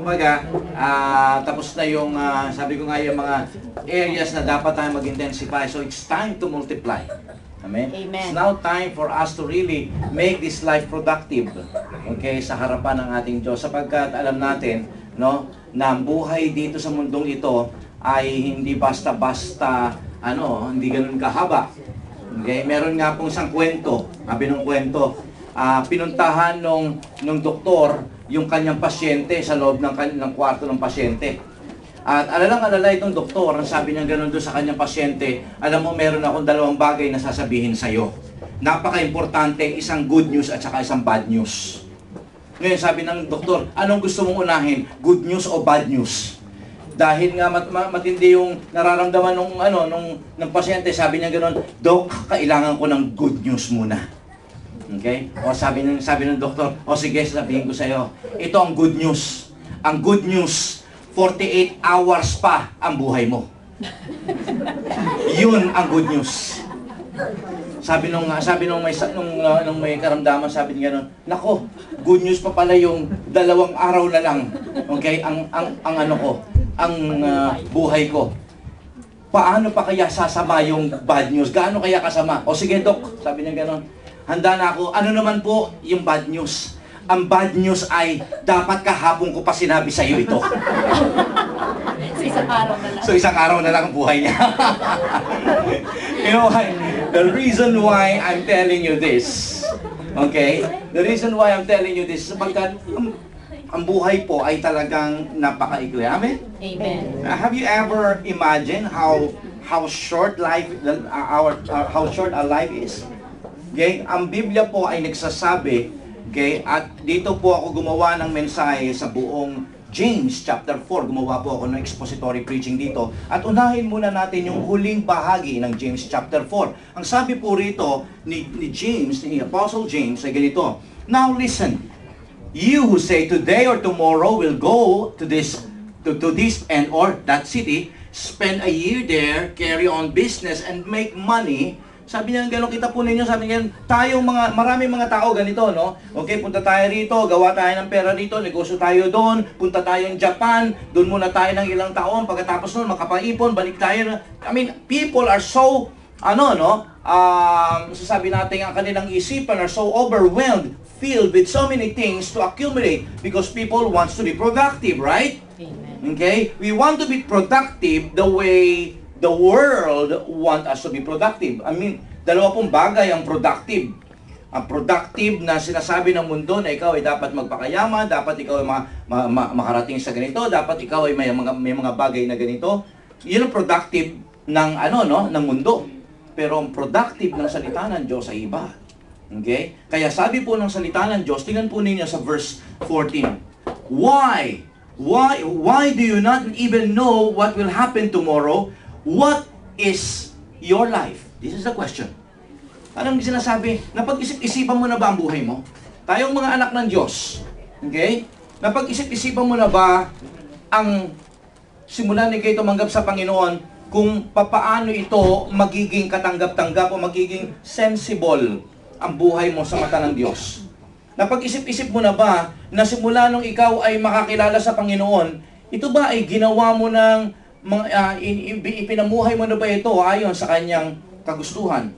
Kumbaga, tapos na yung, sabi ko nga yung mga areas na dapat tayo mag-intensify. So it's time to multiply. Amen? Amen. It's now time for us to really make this life productive. Okay, sa harapan ng ating Diyos. Sapagkat alam natin, no, na ang buhay dito sa mundong ito ay hindi basta-basta, hindi ganun kahaba. Okay, meron nga pong isang kwento, pinuntahan nung doktor yung kanyang pasyente sa loob ng kwarto ng pasyente. At alalang-alala itong doktor, ang sabi niya gano'n doon sa kanyang pasyente, alam mo, meron akong dalawang bagay na sasabihin sa'yo. Napaka-importante, isang good news at saka isang bad news. Ngayon, sabi ng doktor, anong gusto mong unahin? Good news o bad news? Dahil nga matindi yung nararamdaman ng pasyente, sabi niya gano'n, Dok, kailangan ko ng good news muna. Okay? O sabi ng doktor, o sige, sabihin ko sa'yo, ito ang good news. Ang good news, 48 hours pa ang buhay mo. Yun ang good news. Sabi nung may karamdaman, sabi niya gano'n, nako, good news pa pala yung 2 araw na lang. Okay? Ang buhay ko. Paano pa kaya sasama yung bad news? Gaano kaya kasama? O sige, Dok, sabi niya gano'n, handa na ako. Ano naman po yung bad news? Ang bad news ay, dapat kahapon ko pa sinabi sa iyo ito. So, isang araw na lang. So, isang araw na lang ang buhay niya. You know why? The reason why I'm telling you this, okay? The reason why I'm telling you this, sapagkat ang buhay po ay talagang napakaikli. Amen? Amen. Have you ever imagined how short life, how short our life is? Okay? Ang Biblia po ay nagsasabi, okay, at dito po ako gumawa ng mensahe sa buong James chapter 4. Gumawa po ako ng expository preaching dito. At unahin muna natin yung huling bahagi ng James chapter 4. Ang sabi po rito ni James, ni Apostle James, ay ganito, now listen, you who say today or tomorrow will go to this and or that city, spend a year there, carry on business, and make money. Sabi niya, gano'n kita po ninyo, sabi niya, maraming mga tao ganito, no? Okay, punta tayo rito, gawa tayo ng pera rito, negosyo tayo doon, punta tayo ng Japan, doon muna tayo ng ilang taon, pagkatapos nun, makapaipon, balik tayo. I mean, people are so, sasabi natin, ang kanilang isipan are so overwhelmed, filled with so many things to accumulate because people wants to be productive, right? Amen. Okay? We want to be productive the way the world want us to be productive. I mean, dalawa pong bagay ang productive. Ang productive na sinasabi ng mundo na ikaw ay dapat magpakayaman, dapat ikaw ay makarating sa ganito, dapat ikaw ay may mga bagay na ganito. Yun ang productive ng ng mundo. Pero ang productive ng salita ng Diyos ay iba. Okay? Kaya sabi po ng salita ng Diyos, tingnan po ninyo sa verse 14. Why do you not even know what will happen tomorrow? What is your life? This is the question. Anong sinasabi? Napag-isip-isipan mo na ba ang buhay mo? Tayong mga anak ng Diyos. Okay? Napag-isip-isipan mo na ba ang simulan ni kayo tumanggap sa Panginoon kung papaano ito magiging katanggap-tanggap o magiging sensible ang buhay mo sa mata ng Diyos? Napag-isip-isip mo na ba na simula nung ikaw ay makakilala sa Panginoon, ito ba ay ginawa mo ng ipinamuhay mo na ba ito ayon sa kanyang kagustuhan?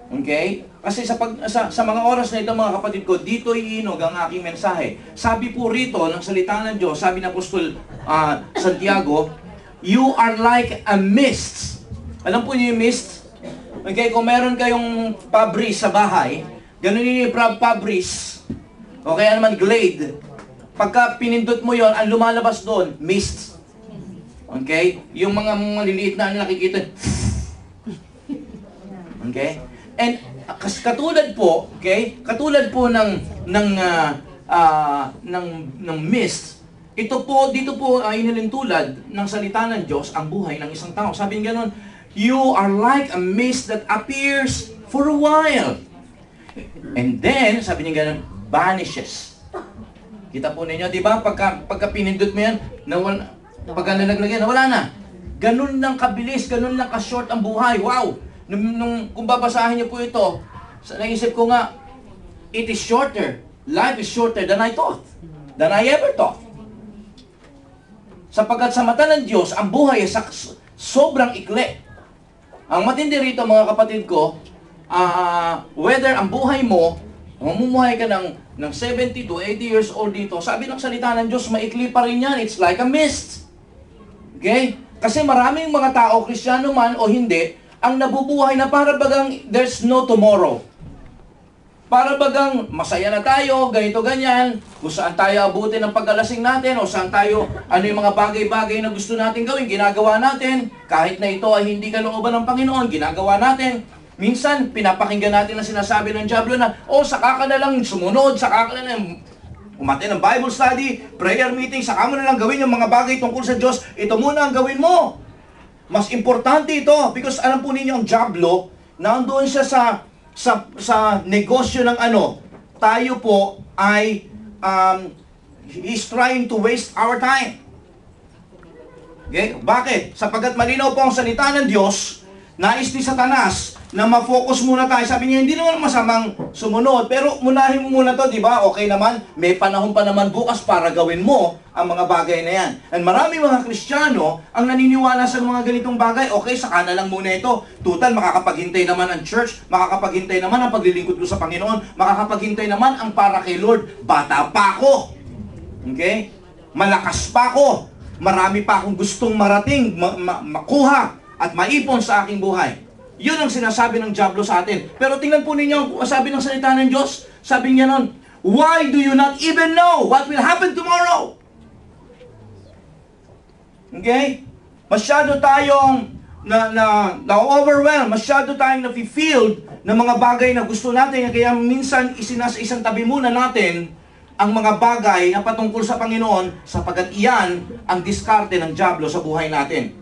Okay? Kasi sa mga oras na ito, mga kapatid ko, dito iinog ang aking mensahe. Sabi po rito ng salita ng Diyos, sabi ng Apostol Santiago, you are like a mist. Alam po niyo yung mist? Okay, kung meron kayong pabris sa bahay, ganun yung pabris, o kaya naman glade, pagka pinindot mo yon, ang lumalabas doon, mist. Okay? Yung mga maliliit na nakikita. Okay? And katulad po, okay? Katulad po ng mist, dito po ay inilintulad ng salita ng Diyos ang buhay ng isang tao. Sabi niya gano'n, you are like a mist that appears for a while. And then, sabi niya gano'n, vanishes. Kita po ninyo, di ba? Pagka pinindot mo yan, pagka nalaglag yan, wala na. Ganun lang kabilis, ganun lang ka-short ang buhay. Wow! Kung babasahin niyo po ito, naisip ko nga, it is shorter. Life is shorter than I thought. Than I ever thought. Sapagkat sa mata ng Diyos, ang buhay ay sobrang ikli. Ang matindi rito, mga kapatid ko, whether ang buhay mo, mamumuhay ka ng 70 to 80 years old dito, sabi ng salita ng Diyos, maikli pa rin yan. It's like a mist. Okay? Kasi maraming mga tao, Kristiyano man o hindi, ang nabubuhay na para bagang there's no tomorrow. Para bagang masaya na tayo, ganito ganyan, kung saan tayo abutin ng pagkalasing natin, o saan tayo, ano yung mga bagay-bagay na gusto natin gawin, ginagawa natin, kahit na ito ay hindi kalooban ng Panginoon, ginagawa natin. Minsan, pinapakinggan natin ang sinasabi ng diablo na, saka ka na lang sumunod, saka ka na lang umate ng Bible study, prayer meeting, saka mo na lang gawin yung mga bagay tungkol sa Diyos, ito muna ang gawin mo. Mas importante ito, because alam po ninyo ang diablo, nandoon siya sa negosyo ng tayo po ay he's trying to waste our time. Okay? Bakit? Sapagkat malinaw po ang salita ng Diyos, nais ni Satanas na ma-focus muna tayo. Sabi niya, hindi naman masamang sumunod, pero munahin mo muna to, di ba? Okay naman, may panahon pa naman bukas para gawin mo ang mga bagay na yan. And marami mga Kristiyano ang naniniwala sa mga ganitong bagay. Okay, saka na lang muna ito. Total, makakapaghintay naman ang church, makakapaghintay naman ang paglilingkod ko sa Panginoon, makakapaghintay naman ang para kay Lord. Bata pa ako. Okay? Malakas pa ako. Marami pa akong gustong marating, makuha at maipon sa aking buhay. Yun ang sinasabi ng diablo sa atin. Pero tingnan po ninyo, sabi ng salita ng Diyos, sabi niya nun, why do you not even know what will happen tomorrow? Okay? Masyado tayong na-overwhelm, masyado tayong na-filled ng mga bagay na gusto natin. Kaya minsan, isang tabi muna natin ang mga bagay na patungkol sa Panginoon, sapagkat iyan ang diskarte ng diablo sa buhay natin.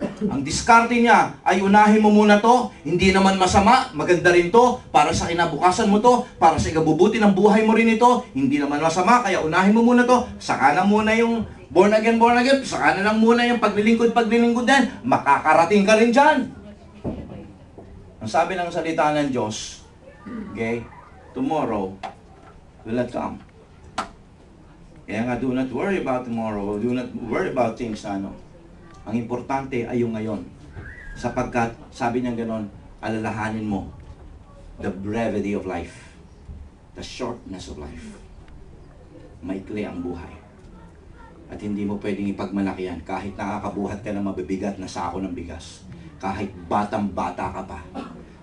Ang diskarte niya ay unahin mo muna to, hindi naman masama, maganda rin to, para sa kinabukasan mo to, para sa ikabubuti ng buhay mo rin ito, hindi naman masama, kaya unahin mo muna to, saka na muna yung born again, saka na lang muna yung paglilingkod din, makakarating ka rin dyan. Ang sabi ng salita ng Diyos, okay, tomorrow will not come. Kaya nga, do not worry about tomorrow, do not worry about things Ang importante ay yung ngayon. Sapagkat, sabi niya ganon, alalahanin mo the brevity of life, the shortness of life. Maikli ang buhay. At hindi mo pwedeng ipagmalaki yan kahit nakakabuhat ka ng mabibigat na sako ng bigas. Kahit batang-bata ka pa.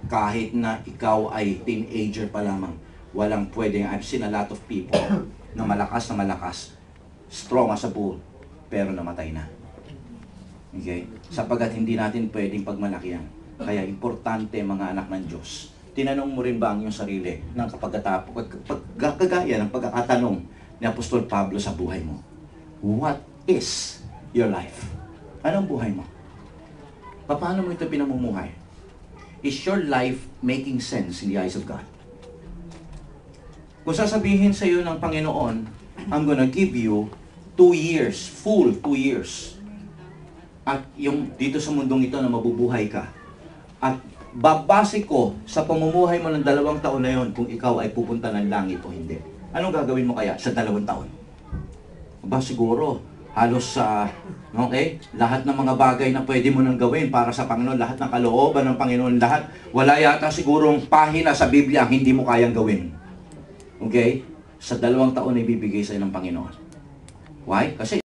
Kahit na ikaw ay teenager pa lamang. Walang pwedeng, I've seen a lot of people na malakas, strong as a bull, pero namatay na. Okay? Sapagkat hindi natin pwedeng pagmalakihan. Kaya importante mga anak ng Diyos. Tinanong mo rin ba ang iyong sarili ng kagaya ng pagkakatanong ni Apostol Pablo sa buhay mo? What is your life? Anong buhay mo? Paano mo ito pinamumuhay? Is your life making sense in the eyes of God? Kung sasabihin sa iyo ng Panginoon, I'm gonna give you 2 years, full 2 years. At yung dito sa mundong ito na mabubuhay ka. At babase ko sa pamumuhay mo ng 2 taon na yon kung ikaw ay pupunta ng langit o hindi. Anong gagawin mo kaya sa 2 taon? Siguro, halos sa, lahat ng mga bagay na pwede mo nang gawin para sa Panginoon, lahat ng kalooban ng Panginoon, lahat, wala yata sigurong pahina sa Biblia ang hindi mo kayang gawin. Okay? Sa 2 taon ay bibigay sa'yo ng Panginoon. Why? Kasi